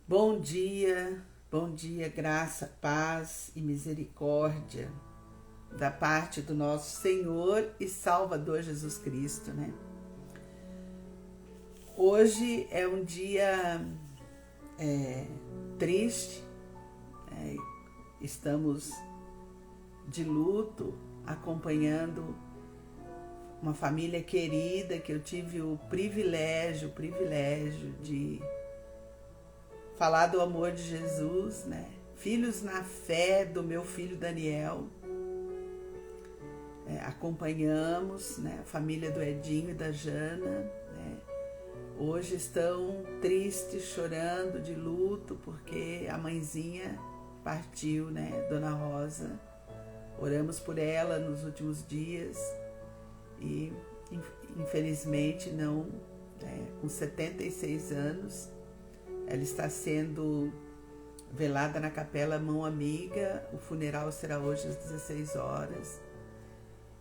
Bom dia, graça, paz e misericórdia da parte do nosso Senhor e Salvador Jesus Cristo, né? Hoje é um dia triste, estamos de luto, acompanhando uma família querida que eu tive o privilégio de falar do amor de Jesus, né? Filhos na fé do meu filho Daniel. Acompanhamos, né? A família do Edinho e da Jana, né? Hoje estão tristes, chorando de luto, porque a mãezinha partiu, né? Dona Rosa. Oramos por ela nos últimos dias e infelizmente não, com 76 anos, ela está sendo velada na Capela Mão Amiga. O funeral será hoje às 16 horas.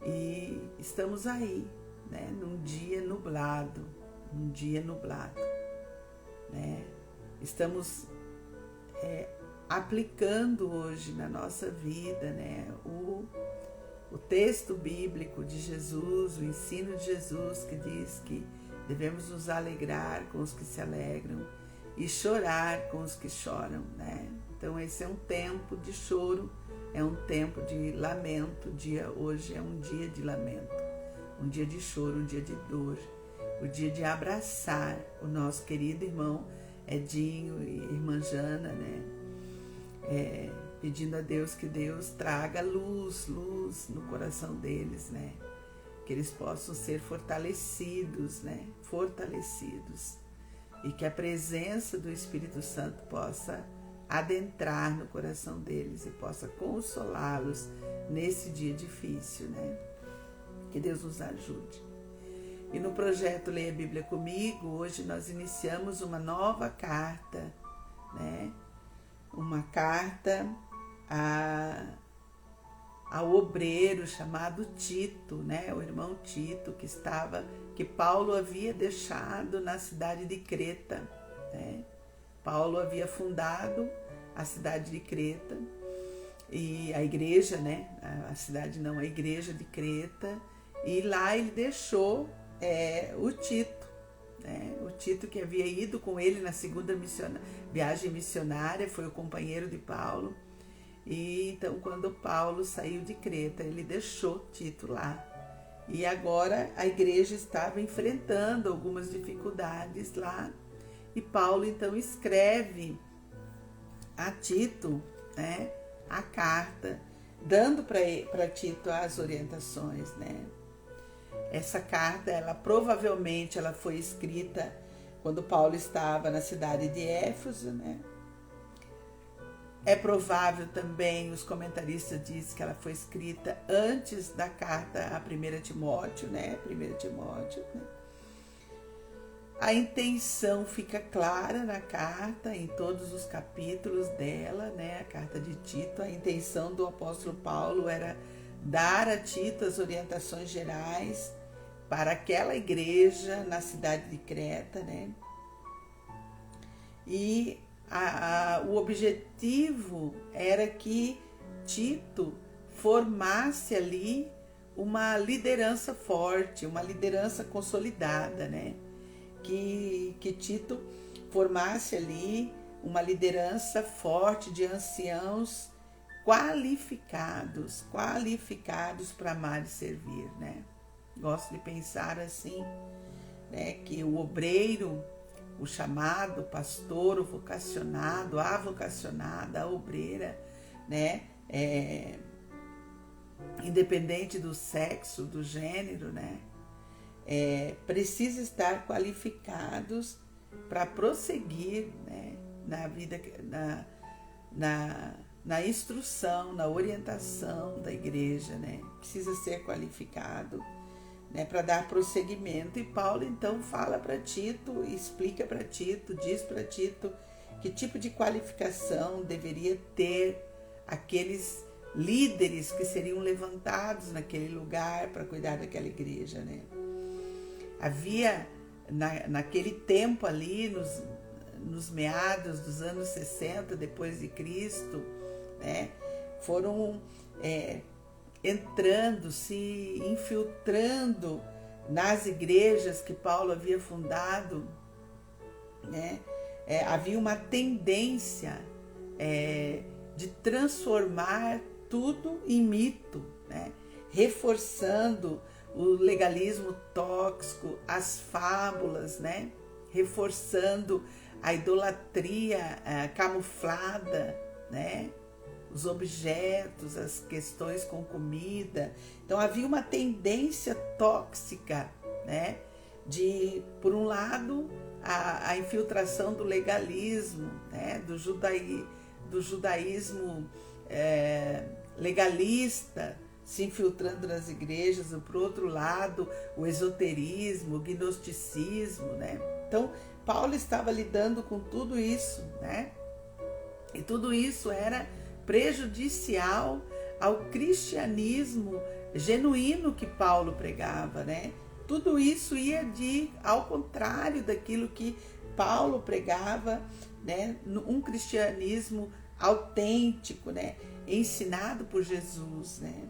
E estamos aí, né, num dia nublado, né? Estamos aplicando hoje na nossa vida, né, o texto bíblico de Jesus, o ensino de Jesus, que diz que devemos nos alegrar com os que se alegram e chorar com os que choram, né? Então esse é um tempo de choro, é um tempo de lamento. Hoje é um dia de lamento, um dia de choro, um dia de dor, o dia de abraçar o nosso querido irmão Edinho e irmã Jana, né? Pedindo a Deus que Deus traga luz no coração deles, né? Que eles possam ser fortalecidos, né? E que a presença do Espírito Santo possa adentrar no coração deles e possa consolá-los nesse dia difícil, né? Que Deus nos ajude. E no projeto Leia a Bíblia Comigo, hoje nós iniciamos uma nova carta, né? Uma carta ao obreiro chamado Tito, né? O irmão Tito, que Paulo havia deixado na cidade de Creta, né? Paulo havia fundado a cidade de Creta e a igreja, né? A igreja de Creta, e lá ele deixou o Tito, né? O Tito, que havia ido com ele na segunda viagem missionária, foi o companheiro de Paulo. E então, quando Paulo saiu de Creta, ele deixou Tito lá. E agora a igreja estava enfrentando algumas dificuldades lá. E Paulo então escreve a Tito, né, a carta, dando para Tito as orientações, né? Essa carta, provavelmente foi escrita quando Paulo estava na cidade de Éfeso, né? É provável também, os comentaristas dizem que ela foi escrita antes da carta a 1 Timóteo, né? 1 Timóteo, né? A intenção fica clara na carta, em todos os capítulos dela, né? A carta de Tito, a intenção do apóstolo Paulo era dar a Tito as orientações gerais para aquela igreja na cidade de Creta, né? E o objetivo era que Tito formasse ali uma liderança forte, uma liderança consolidada, né? Que Tito formasse ali uma liderança forte de anciãos qualificados para amar e servir, né? Gosto de pensar assim, né? Que o obreiro, o chamado, o pastor, o vocacionado, a vocacionada, a obreira, né? Independente do sexo, do gênero, né? Precisa estar qualificados para prosseguir, né? Na vida, na instrução, na orientação da igreja, né? Precisa ser qualificado, né, para dar prosseguimento. E Paulo então fala para Tito, explica para Tito, diz para Tito que tipo de qualificação deveria ter aqueles líderes que seriam levantados naquele lugar para cuidar daquela igreja, né? Havia naquele tempo ali, nos meados dos anos 60 depois de Cristo, né, foram entrando, se infiltrando nas igrejas que Paulo havia fundado, né? Havia uma tendência de transformar tudo em mito, né? Reforçando o legalismo tóxico, as fábulas, né? Reforçando a idolatria camuflada, né? Os objetos, as questões com comida. Então havia uma tendência tóxica, né? De, por um lado, a infiltração do legalismo, né? do judaísmo legalista se infiltrando nas igrejas, e por outro lado, o esoterismo, o gnosticismo, né? Então, Paulo estava lidando com tudo isso, né? E tudo isso era prejudicial ao cristianismo genuíno que Paulo pregava, né? Tudo isso ia ao contrário daquilo que Paulo pregava, né? Um cristianismo autêntico, né? Ensinado por Jesus, né?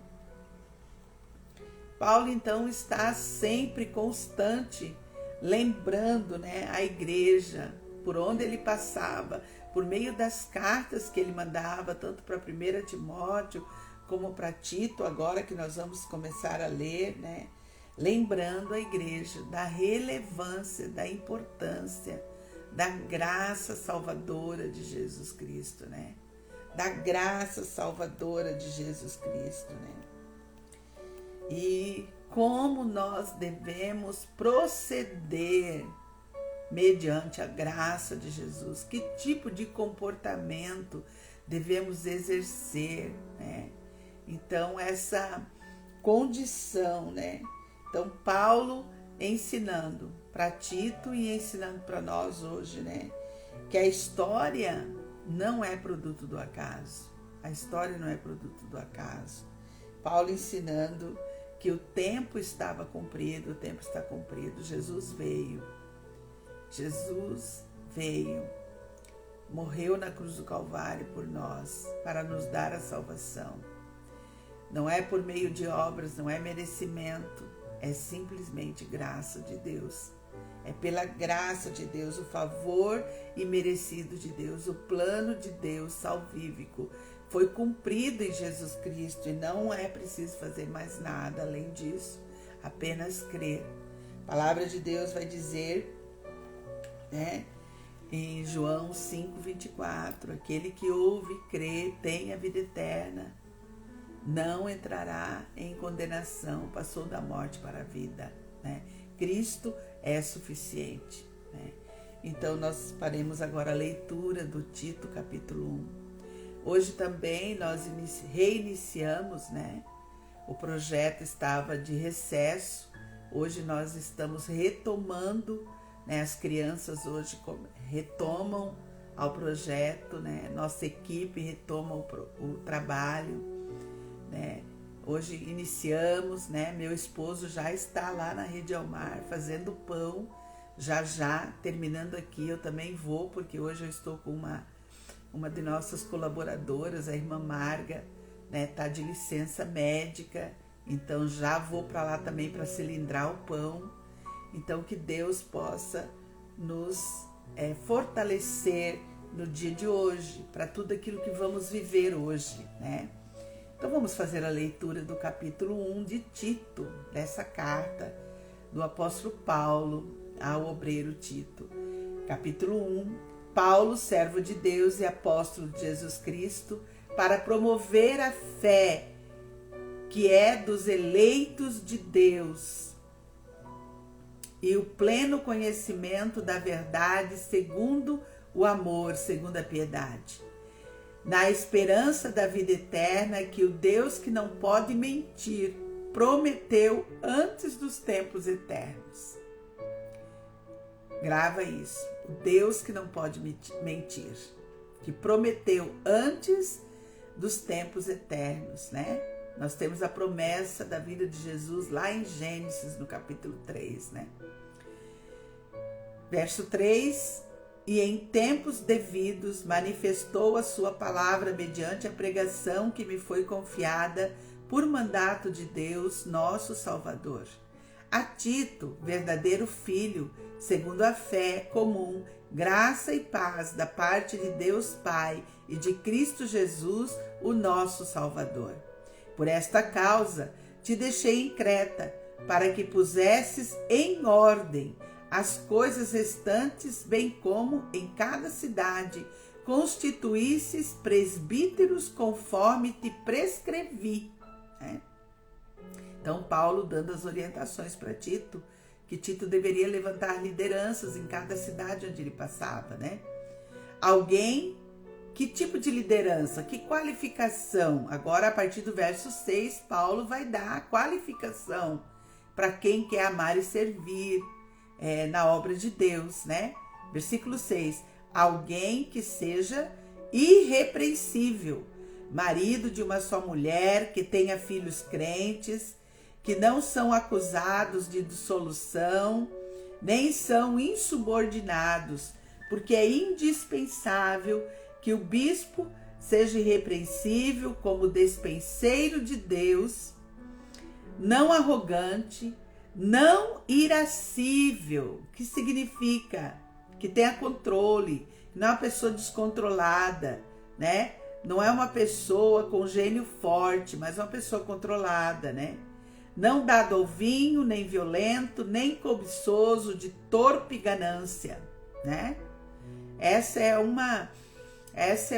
Paulo então está sempre constante, lembrando, né, a igreja, por onde ele passava, por meio das cartas que ele mandava, tanto para 1 Timóteo como para Tito, agora que nós vamos começar a ler, né? Lembrando a igreja da relevância, da importância, da graça salvadora de Jesus Cristo, né? Da graça salvadora de Jesus Cristo, né? E como nós devemos proceder mediante a graça de Jesus, que tipo de comportamento devemos exercer, né? Então, essa condição, né? Então, Paulo ensinando para Tito e ensinando para nós hoje, né? Que a história não é produto do acaso. A história não é produto do acaso. Paulo ensinando que o tempo estava cumprido, o tempo está cumprido. Jesus veio, morreu na cruz do Calvário por nós, para nos dar a salvação. Não é por meio de obras, não é merecimento, é simplesmente graça de Deus. É pela graça de Deus, o favor imerecido de Deus, o plano de Deus salvífico foi cumprido em Jesus Cristo e não é preciso fazer mais nada além disso, apenas crer. A palavra de Deus vai dizer, né, em João 5:24, aquele que ouve e crê tem a vida eterna, não entrará em condenação, passou da morte para a vida, né? Cristo é suficiente, né? Então nós faremos agora a leitura do Tito capítulo 1. Hoje também nós reiniciamos, né? O projeto estava de recesso, hoje nós estamos retomando, né? As crianças hoje retomam ao projeto, né? Nossa equipe retoma o trabalho, né? Hoje iniciamos, né? Meu esposo já está lá na Rede Almar fazendo pão, já terminando aqui. Eu também vou, porque hoje eu estou com uma de nossas colaboradoras, a irmã Marga, né? Tá de licença médica, então já vou para lá também para cilindrar o pão. Então que Deus possa nos fortalecer no dia de hoje, para tudo aquilo que vamos viver hoje, né? Então vamos fazer a leitura do capítulo 1 de Tito, dessa carta do apóstolo Paulo ao obreiro Tito. Capítulo 1, Paulo, servo de Deus e apóstolo de Jesus Cristo, para promover a fé que é dos eleitos de Deus e o pleno conhecimento da verdade segundo o amor, segundo a piedade, na esperança da vida eterna que o Deus que não pode mentir prometeu antes dos tempos eternos. Grava isso. O Deus que não pode mentir, que prometeu antes dos tempos eternos, né? Nós temos a promessa da vida de Jesus lá em Gênesis, no capítulo 3, né? Verso 3: e em tempos devidos manifestou a sua palavra mediante a pregação que me foi confiada por mandato de Deus, nosso Salvador. A Tito, verdadeiro filho, segundo a fé comum, graça e paz da parte de Deus Pai e de Cristo Jesus, o nosso Salvador. Por esta causa te deixei em Creta, para que pusesses em ordem as coisas restantes, bem como em cada cidade constituísses presbíteros conforme te prescrevi. Então, Paulo dando as orientações para Tito, que Tito deveria levantar lideranças em cada cidade onde ele passava, né? Alguém, que tipo de liderança, que qualificação? Agora, a partir do verso 6, Paulo vai dar a qualificação para quem quer amar e servir na obra de Deus, né? Versículo 6, alguém que seja irrepreensível, marido de uma só mulher, que tenha filhos crentes, que não são acusados de dissolução, nem são insubordinados, porque é indispensável que o bispo seja irrepreensível como despenseiro de Deus, não arrogante, não irascível, que significa que tenha controle, não é uma pessoa descontrolada, né? Não é uma pessoa com gênio forte, mas uma pessoa controlada, né? Não dado ao vinho, nem violento, nem cobiçoso, de torpe ganância, né? Essa é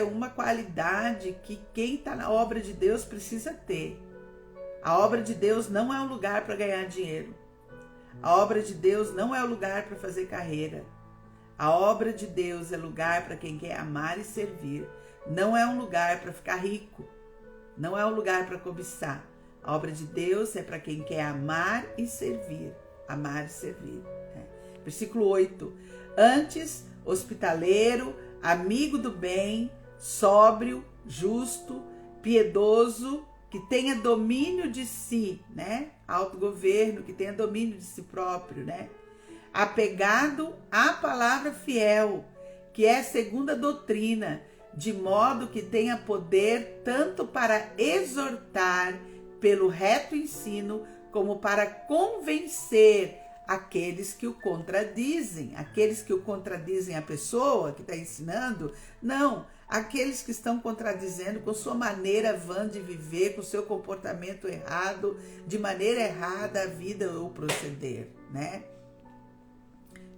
uma qualidade que quem está na obra de Deus precisa ter. A obra de Deus não é um lugar para ganhar dinheiro. A obra de Deus não é um lugar para fazer carreira. A obra de Deus é lugar para quem quer amar e servir. Não é um lugar para ficar rico. Não é um lugar para cobiçar. A obra de Deus é para quem quer amar e servir. Amar e servir. Versículo 8. Antes, hospitaleiro, amigo do bem, sóbrio, justo, piedoso, que tenha domínio de si, né? Autogoverno, que tenha domínio de si próprio, né? Apegado à palavra fiel, que é segundo a doutrina, de modo que tenha poder tanto para exortar pelo reto ensino, como para convencer aqueles que o contradizem. Aqueles que o contradizem a pessoa que está ensinando, não. Aqueles que estão contradizendo com sua maneira vã de viver, com seu comportamento errado, de maneira errada a vida ou proceder, né?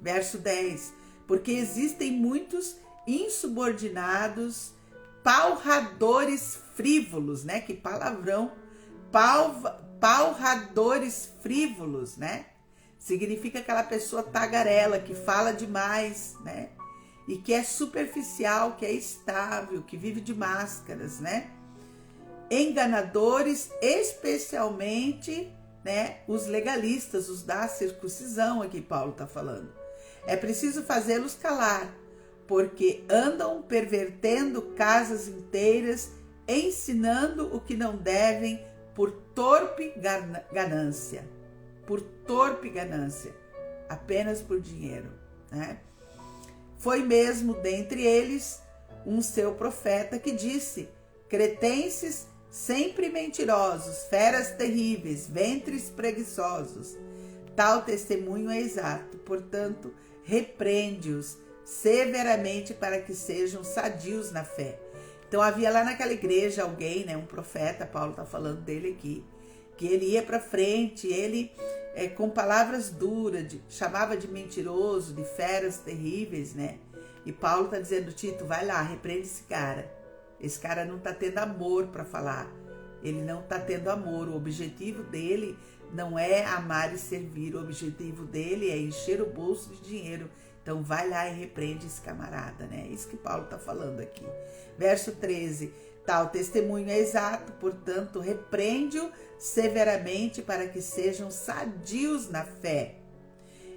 Verso 10. Porque existem muitos insubordinados, palradores frívolos, né? Que palavrão. Palradores frívolos, né? Significa aquela pessoa tagarela, que fala demais, né? E que é superficial, que é estável, que vive de máscaras, né? Enganadores, especialmente, né, os legalistas, os da circuncisão, aqui Paulo está falando. É preciso fazê-los calar, porque andam pervertendo casas inteiras, ensinando o que não devem por torpe ganância. Por torpe ganância, apenas por dinheiro, né? Foi mesmo dentre eles um seu profeta que disse: cretenses sempre mentirosos, feras terríveis, ventres preguiçosos. Tal testemunho é exato, portanto, repreende-os severamente para que sejam sadios na fé. Então havia lá naquela igreja alguém, né, um profeta, Paulo está falando dele aqui, que ele ia para frente, ele com palavras duras, chamava de mentiroso, de feras terríveis, né? E Paulo está dizendo: Tito, vai lá, repreende esse cara. esse cara não está tendo amor para falar. Ele não está tendo amor. O objetivo dele não é amar e servir. O objetivo dele é encher o bolso de dinheiro. Então vai lá e repreende esse camarada, né? Isso que Paulo está falando aqui. Verso 13. Tal testemunho é exato, portanto, repreende-o severamente para que sejam sadios na fé.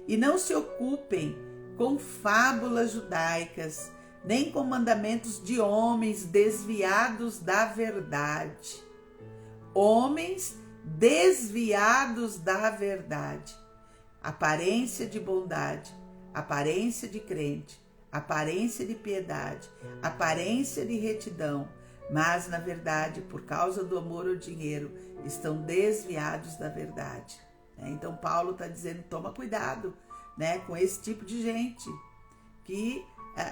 E não se ocupem com fábulas judaicas, nem com mandamentos de homens desviados da verdade. Homens desviados da verdade. Aparência de bondade, aparência de crente, aparência de piedade, aparência de retidão, mas na verdade, por causa do amor ao dinheiro, estão desviados da verdade. Então Paulo está dizendo, toma cuidado, né, com esse tipo de gente que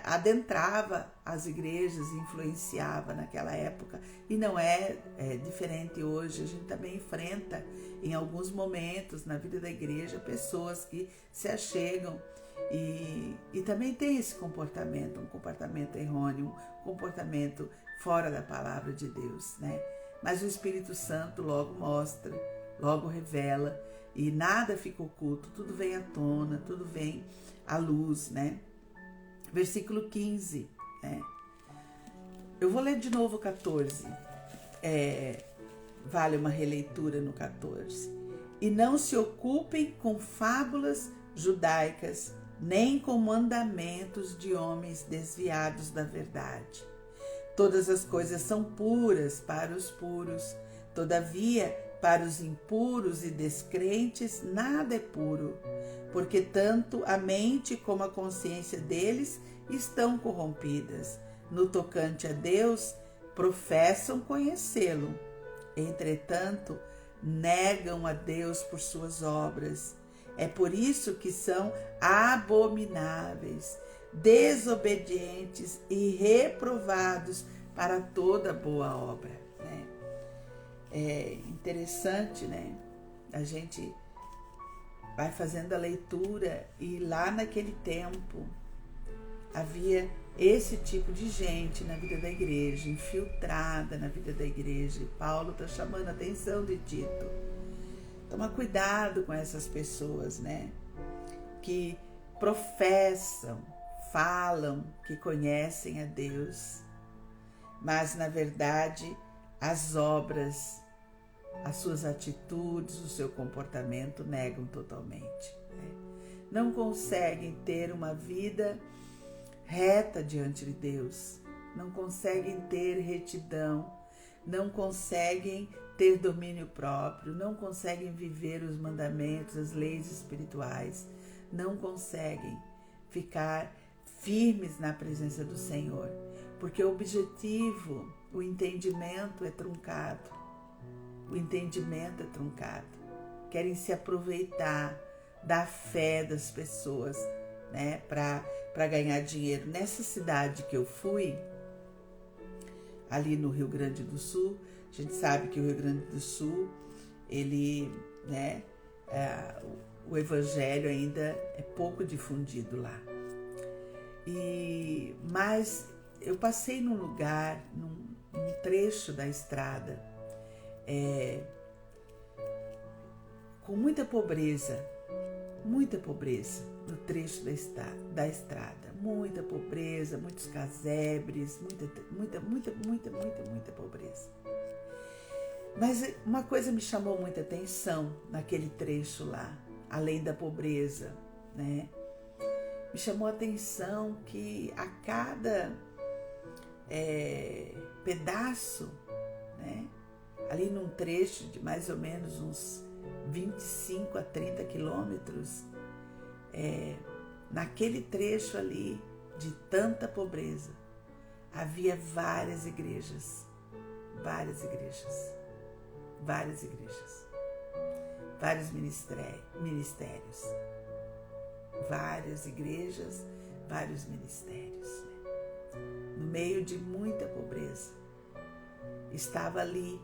adentrava as igrejas, influenciava naquela época, e não é diferente hoje. A gente também enfrenta em alguns momentos na vida da igreja pessoas que se achegam e também tem esse comportamento, um comportamento errôneo, um comportamento fora da palavra de Deus, né? Mas o Espírito Santo logo mostra, logo revela, e nada fica oculto, tudo vem à tona, tudo vem à luz, né? Versículo 15, né? Eu vou ler de novo o 14, vale uma releitura no 14. E não se ocupem com fábulas judaicas, nem com mandamentos de homens desviados da verdade. Todas as coisas são puras para os puros, todavia, para os impuros e descrentes, nada é puro, porque tanto a mente como a consciência deles estão corrompidas. No tocante a Deus, professam conhecê-lo. Entretanto, negam a Deus por suas obras. É por isso que são abomináveis, desobedientes e reprovados para toda boa obra, né? É interessante, né? A gente vai fazendo a leitura e lá naquele tempo havia esse tipo de gente na vida da igreja, infiltrada na vida da igreja. E Paulo está chamando a atenção de Tito. Toma cuidado com essas pessoas, né? Que professam, falam que conhecem a Deus, mas na verdade as obras, as suas atitudes, o seu comportamento negam totalmente, né? Não conseguem ter uma vida reta diante de Deus, não conseguem ter retidão, não conseguem ter domínio próprio, não conseguem viver os mandamentos, as leis espirituais, não conseguem ficar firmes na presença do Senhor, porque o objetivo, o entendimento é truncado. O entendimento é truncado. Querem se aproveitar da fé das pessoas, né, para ganhar dinheiro. Nessa cidade que eu fui, ali no Rio Grande do Sul, a gente sabe que o Rio Grande do Sul, ele, né, o evangelho ainda é pouco difundido lá. Mas eu passei num lugar, num trecho da estrada, com muita pobreza no trecho da estrada, muita pobreza, muitos casebres, muita pobreza. Mas uma coisa me chamou muita atenção naquele trecho lá, além da pobreza, né? Me chamou a atenção que a cada pedaço, né, ali num trecho de mais ou menos uns 25 a 30 quilômetros, naquele trecho ali de tanta pobreza, havia várias igrejas, vários ministérios, várias igrejas, vários ministérios. No meio de muita pobreza, estava ali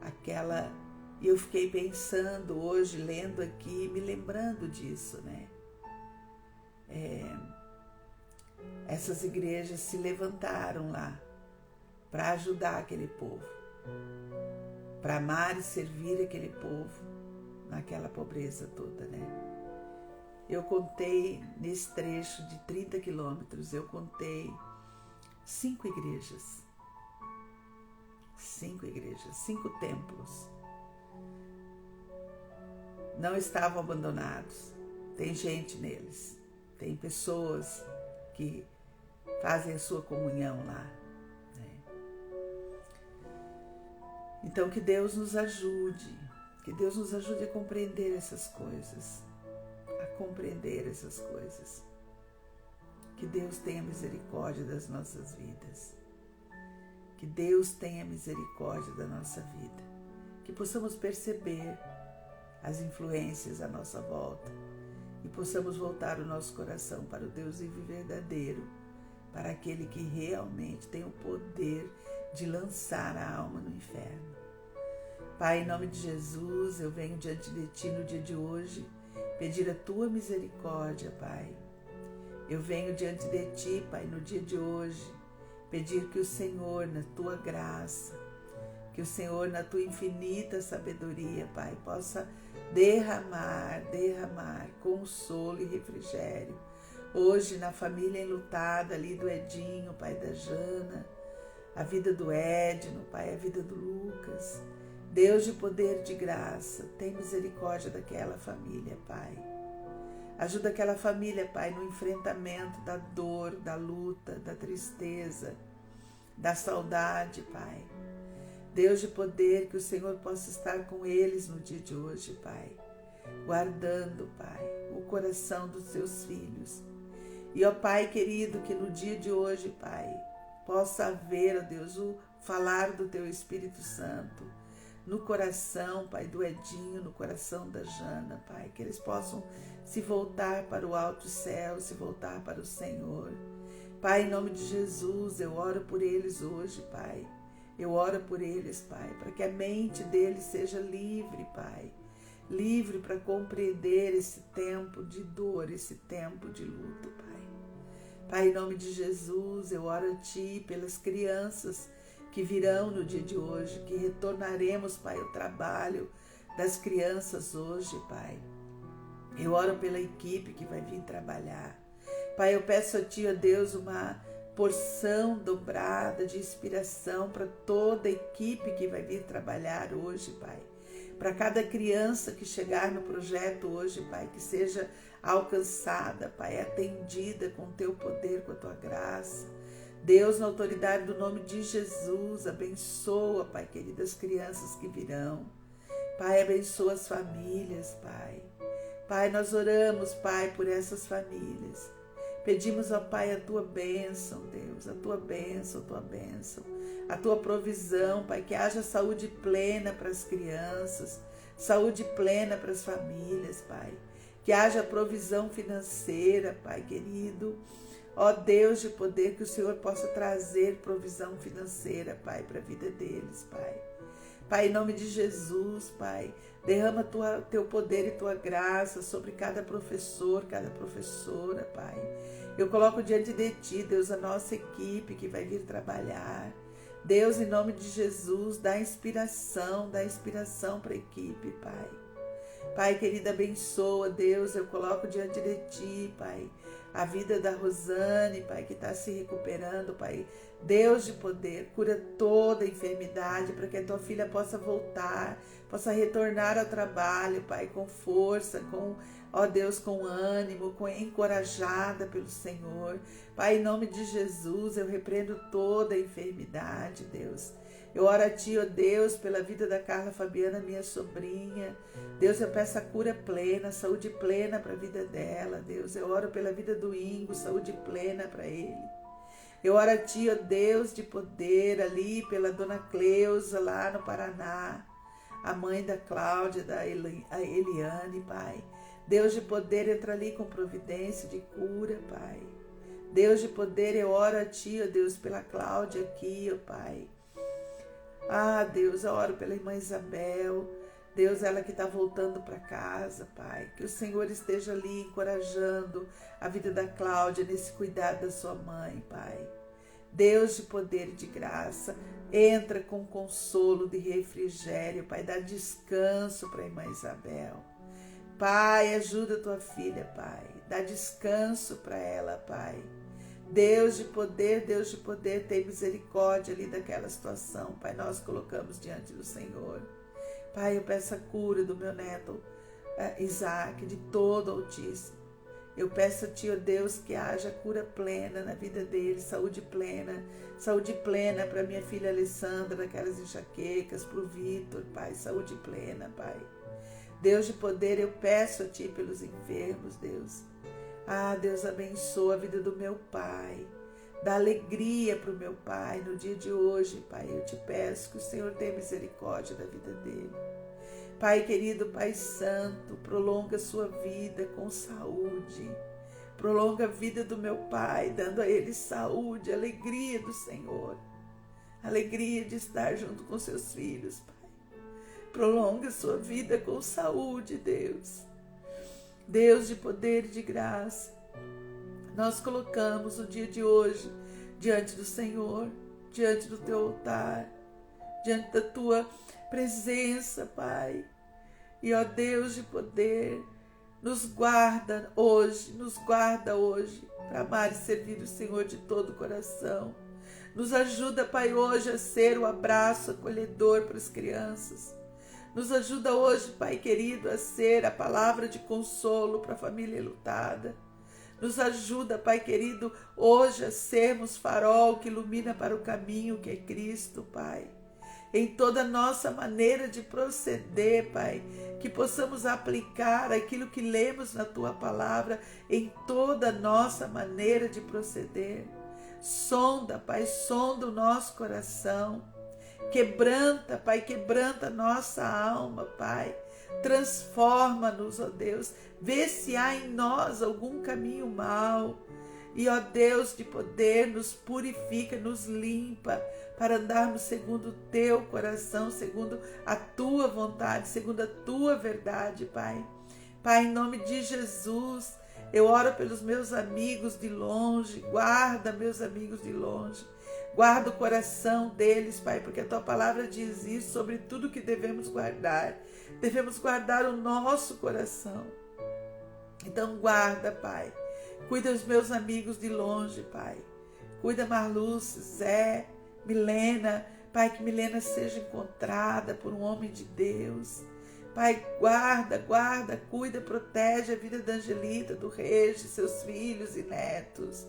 aquela. E eu fiquei pensando hoje, lendo aqui, me lembrando disso, né? Essas igrejas se levantaram lá para ajudar aquele povo, para amar e servir aquele povo naquela pobreza toda, né? Eu contei nesse trecho de 30 quilômetros, eu contei 5 igrejas, 5 templos. Não estavam abandonados, tem gente neles, tem pessoas que fazem a sua comunhão lá, né? Então que Deus nos ajude a compreender essas coisas, Que Deus tenha misericórdia das nossas vidas, que Deus tenha misericórdia da nossa vida, que possamos perceber as influências à nossa volta e possamos voltar o nosso coração para o Deus vivo e verdadeiro, para aquele que realmente tem o poder de lançar a alma no inferno. Pai, em nome de Jesus, eu venho diante de Ti no dia de hoje pedir a Tua misericórdia, Pai. Eu venho diante de Ti, Pai, no dia de hoje, pedir que o Senhor, na Tua graça, que o Senhor, na Tua infinita sabedoria, Pai, possa derramar consolo e refrigério. Hoje, na família enlutada ali do Edinho, Pai, da Jana, a vida do Edno, Pai, a vida do Lucas. Deus de poder e de graça, tem misericórdia daquela família, Pai. Ajuda aquela família, Pai, no enfrentamento da dor, da luta, da tristeza, da saudade, Pai. Deus de poder, que o Senhor possa estar com eles no dia de hoje, Pai. Guardando, Pai, o coração dos seus filhos. E, ó Pai querido, que no dia de hoje, Pai, possa haver, ó Deus, o falar do Teu Espírito Santo no coração, Pai, do Edinho, no coração da Jana, Pai, que eles possam se voltar para o alto céu, se voltar para o Senhor. Pai, em nome de Jesus, eu oro por eles hoje, Pai. Eu oro por eles, Pai, para que a mente deles seja livre, Pai. Livre para compreender esse tempo de dor, esse tempo de luto, Pai. Pai, em nome de Jesus, eu oro a Ti pelas crianças que virão no dia de hoje, que retornaremos, Pai, ao trabalho das crianças hoje, Pai. Eu oro pela equipe que vai vir trabalhar. Pai, eu peço a Ti, ó Deus, uma porção dobrada de inspiração para toda a equipe que vai vir trabalhar hoje, Pai. Para cada criança que chegar no projeto hoje, Pai, que seja alcançada, Pai, atendida com o Teu poder, com a Tua graça. Deus, na autoridade do nome de Jesus, abençoa, Pai querido, as crianças que virão. Pai, abençoa as famílias, Pai. Pai, nós oramos, Pai, por essas famílias. Pedimos, ó Pai, a Tua bênção, Deus, a Tua bênção, a Tua provisão, Pai, que haja saúde plena para as crianças, saúde plena para as famílias, Pai. Que haja provisão financeira, Pai querido. Ó Deus de poder, que o Senhor possa trazer provisão financeira, Pai, para a vida deles, Pai. Pai, em nome de Jesus, Pai, derrama Teu poder e Tua graça sobre cada professor, cada professora, Pai. Eu coloco diante de Ti, Deus, a nossa equipe que vai vir trabalhar. Deus, em nome de Jesus, dá inspiração para a equipe, Pai. Pai, querida, abençoa, Deus, eu coloco diante de Ti, Pai, a vida da Rosane, Pai, que está se recuperando, Pai. Deus de poder, cura toda a enfermidade para que a Tua filha possa voltar, possa retornar ao trabalho, Pai, com força, ó Deus, com ânimo, encorajada pelo Senhor. Pai, em nome de Jesus, eu repreendo toda a enfermidade, Deus. Eu oro a Ti, ó Deus, pela vida da Carla Fabiana, minha sobrinha. Deus, eu peço a cura plena, saúde plena para a vida dela, Deus. Eu oro pela vida do Ingo, saúde plena para ele. Eu oro a Ti, ó Deus de poder, ali pela Dona Cleusa, lá no Paraná, a mãe da Cláudia, a Eliane, Pai. Deus de poder, entra ali com providência de cura, Pai. Deus de poder, eu oro a Ti, ó Deus, pela Cláudia aqui, ó Pai. Ah, Deus, eu oro pela irmã Isabel, Deus, ela que está voltando para casa, Pai, que o Senhor esteja ali encorajando a vida da Cláudia nesse cuidado da sua mãe, Pai. Deus de poder e de graça, entra com consolo de refrigério, Pai, dá descanso para a irmã Isabel. Pai, ajuda tua filha, Pai, dá descanso para ela, Pai. Deus de poder, tem misericórdia ali daquela situação, Pai, nós colocamos diante do Senhor. Pai, eu peço a cura do meu neto Isaac, de todo autismo. Eu peço a Ti, ó Deus, que haja cura plena na vida dele, saúde plena para minha filha Alessandra, daquelas enxaquecas, para o Vitor, Pai, saúde plena, Pai. Deus de poder, eu peço a Ti pelos enfermos, Deus. Deus, abençoa a vida do meu pai, dá alegria para o meu pai no dia de hoje, Pai. Eu te peço que o Senhor tenha misericórdia da vida dele. Pai querido, Pai santo, prolonga a sua vida com saúde. Prolonga a vida do meu pai, dando a ele saúde, alegria do Senhor. Alegria de estar junto com seus filhos, Pai. Prolonga a sua vida com saúde, Deus. Deus de poder e de graça, nós colocamos o dia de hoje diante do Senhor, diante do Teu altar, diante da Tua presença, Pai. E ó Deus de poder, nos guarda hoje, para amar e servir o Senhor de todo o coração. Nos ajuda, Pai, hoje a ser o abraço acolhedor para as crianças. Nos ajuda hoje, Pai querido, a ser a palavra de consolo para a família enlutada. Nos ajuda, Pai querido, hoje a sermos farol que ilumina para o caminho que é Cristo, Pai. Em toda a nossa maneira de proceder, Pai, que possamos aplicar aquilo que lemos na Tua palavra em toda a nossa maneira de proceder. Sonda, Pai, sonda o nosso coração. Quebranta, Pai, quebranta a nossa alma, Pai. Transforma-nos, ó Deus. Vê se há em nós algum caminho mau. E, ó Deus de poder, nos purifica, nos limpa, para andarmos segundo o Teu coração, segundo a Tua vontade, segundo a Tua verdade, Pai. Pai, em nome de Jesus, eu oro pelos meus amigos de longe. Guarda meus amigos de longe. Guarda o coração deles, Pai, porque a Tua palavra diz isso sobre tudo que devemos guardar. Devemos guardar o nosso coração. Então guarda, Pai. Cuida dos meus amigos de longe, Pai. Cuida Marluce, Zé, Milena. Pai, que Milena seja encontrada por um homem de Deus. Pai, guarda, cuida, protege a vida da Angelita, do Regis, seus filhos e netos.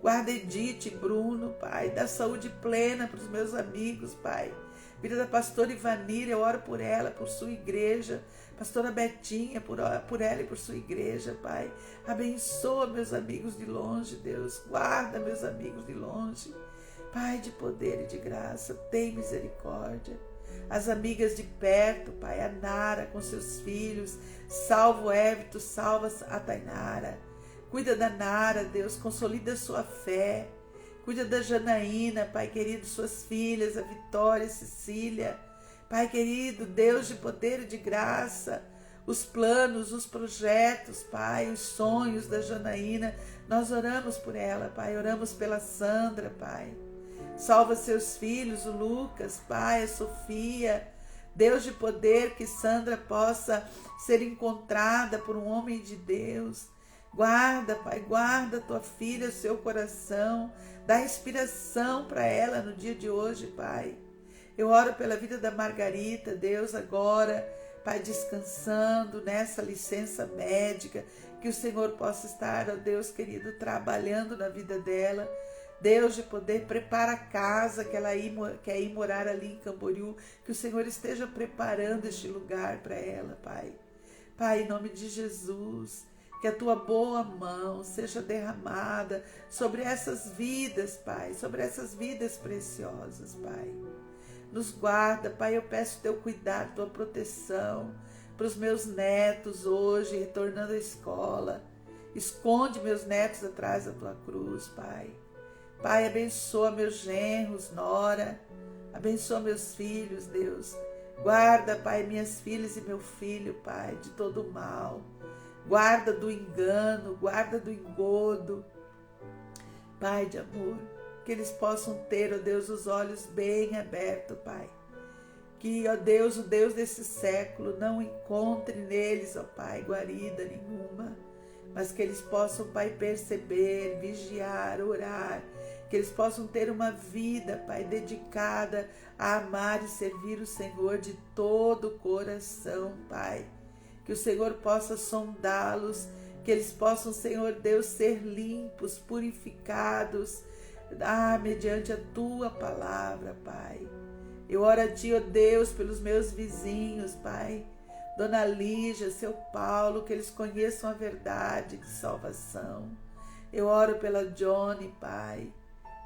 Guarda Edith e Bruno, Pai. Dá saúde plena para os meus amigos, Pai. Vida da pastora Ivanira, eu oro por ela, por sua igreja. Pastora Betinha, por ela e por sua igreja, Pai. Abençoa meus amigos de longe, Deus. Guarda meus amigos de longe. Pai de poder e de graça, tem misericórdia. As amigas de perto, Pai, a Nara com seus filhos. Salva o Évito, salva a Tainara. Cuida da Nara, Deus, consolida a sua fé. Cuida da Janaína, Pai querido, suas filhas, a Vitória, a Cecília. Pai querido, Deus de poder e de graça, os planos, os projetos, Pai, os sonhos da Janaína, nós oramos por ela, Pai, oramos pela Sandra, Pai. Salva seus filhos, o Lucas, Pai, a Sofia. Deus de poder, que Sandra possa ser encontrada por um homem de Deus. Guarda, Pai, guarda tua filha, seu coração, dá inspiração para ela no dia de hoje, Pai. Eu oro pela vida da Margarita, Deus, agora, Pai, descansando nessa licença médica, que o Senhor possa estar, ó Deus querido, trabalhando na vida dela. Deus de poder, prepara a casa que ela quer ir morar ali em Camboriú, que o Senhor esteja preparando este lugar para ela, Pai. Pai, em nome de Jesus, que a Tua boa mão seja derramada sobre essas vidas, Pai, sobre essas vidas preciosas, Pai. Nos guarda, Pai, eu peço Teu cuidado, Tua proteção para os meus netos hoje, retornando à escola. Esconde meus netos atrás da Tua cruz, Pai. Pai, abençoa meus genros, nora, abençoa meus filhos, Deus. Guarda, Pai, minhas filhas e meu filho, Pai, de todo o mal. Guarda do engano, guarda do engodo. Pai de amor, que eles possam ter, ó Deus, os olhos bem abertos, Pai. Que, ó Deus, o Deus desse século não encontre neles, ó Pai, guarida nenhuma, mas que eles possam, Pai, perceber, vigiar, orar, que eles possam ter uma vida, Pai, dedicada a amar e servir o Senhor de todo o coração, Pai. Que o Senhor possa sondá-los, que eles possam, Senhor Deus, ser limpos, purificados, mediante a Tua palavra, Pai. Eu oro a Ti, ó Deus, pelos meus vizinhos, Pai, Dona Lígia, seu Paulo, que eles conheçam a verdade de salvação. Eu oro pela Johnny, Pai,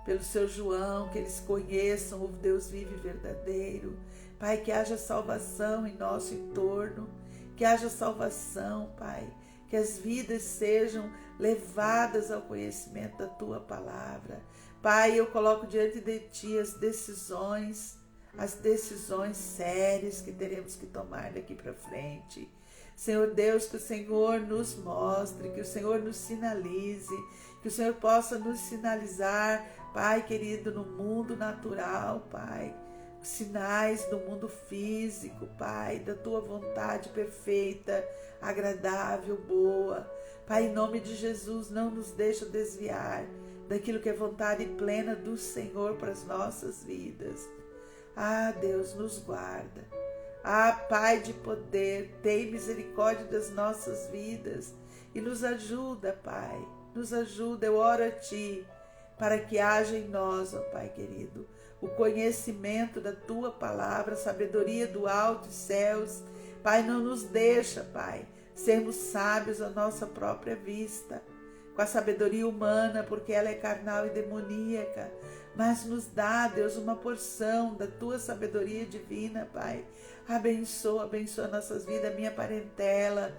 pelo seu João, que eles conheçam o Deus vivo e verdadeiro. Pai, que haja salvação em nosso entorno, que haja salvação, Pai, que as vidas sejam levadas ao conhecimento da Tua palavra. Pai, eu coloco diante de Ti as decisões sérias que teremos que tomar daqui para frente. Senhor Deus, que o Senhor nos mostre, que o Senhor nos sinalize, que o Senhor possa nos sinalizar, Pai querido, no mundo natural, Pai, sinais do mundo físico, Pai, da Tua vontade perfeita, agradável, boa. Pai, em nome de Jesus, não nos deixa desviar daquilo que é vontade plena do Senhor para as nossas vidas. Deus, nos guarda. Pai de poder, tem misericórdia das nossas vidas e nos ajuda, Pai, nos ajuda. Eu oro a Ti para que haja em nós, ó Pai querido, o conhecimento da Tua palavra, a sabedoria do alto e céus. Pai, não nos deixa, Pai, sermos sábios à nossa própria vista, com a sabedoria humana, porque ela é carnal e demoníaca, mas nos dá, Deus, uma porção da Tua sabedoria divina, Pai. Abençoa nossas vidas, minha parentela,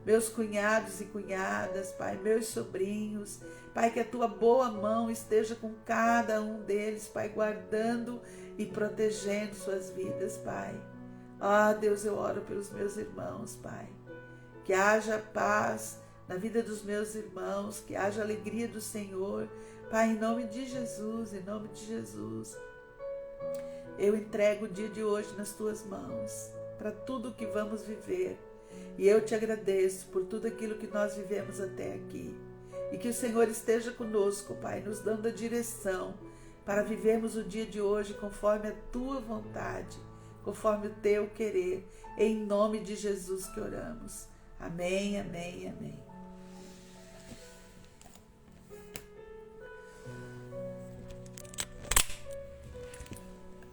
meus cunhados e cunhadas, Pai, meus sobrinhos, Pai, que a Tua boa mão esteja com cada um deles, Pai, guardando e protegendo suas vidas, Pai. Deus, eu oro pelos meus irmãos, Pai, que haja paz na vida dos meus irmãos, que haja alegria do Senhor, Pai, em nome de Jesus, eu entrego o dia de hoje nas Tuas mãos, para tudo que vamos viver, e eu Te agradeço por tudo aquilo que nós vivemos até aqui, e que o Senhor esteja conosco, Pai, nos dando a direção para vivermos o dia de hoje conforme a Tua vontade, conforme o Teu querer, em nome de Jesus que oramos. Amém, amém, amém.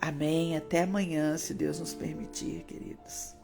Amém. Até amanhã, se Deus nos permitir, queridos.